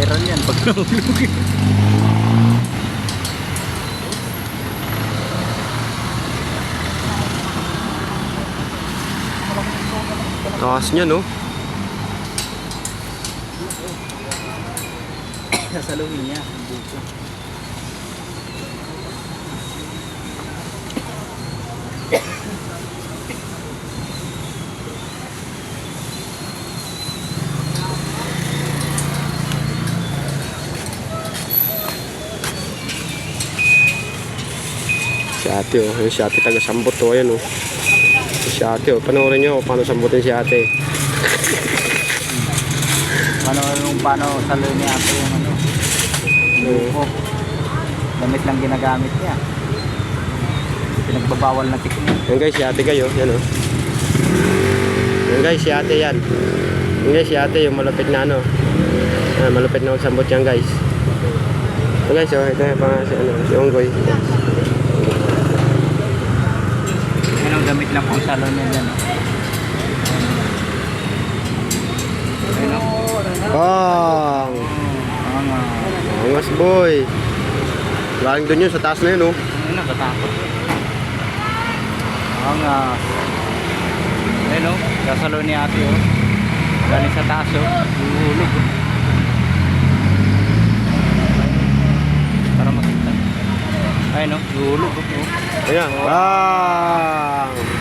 viral yan pag nahulog. Taas niya, no? Sasaluhin niya ang buko. Si ate, oh. Yung si ate taga-sambot, oh. Ayan, oh. Si ate, oh. Panoorin nyo paano sambutin si ate. Paano saluhin niya ate yung ano? Buko. Damit lang ginagamit niya. Pinagbabawal na tikman. Yan guys, si ate kayo. Yan, oh. Yan guys, si ate yan. Yan guys, si ate yung malupit na ano. Yan, malupit na magsambot yan guys. Yan guys, oh. Ito yung pang si ano, si Onggoy. Yan ang gamit lang pang salon niya dyan. Ayun o. Bang! Angas boy. Galing doon yun sa taas na yun, oh. Ayun, nakatakot. Angas. Ayun o, sasalo ni ate o. Galing sa taas o. Uhulog o. Para makita. Ayun o, uhulog o. Ayan. Bang!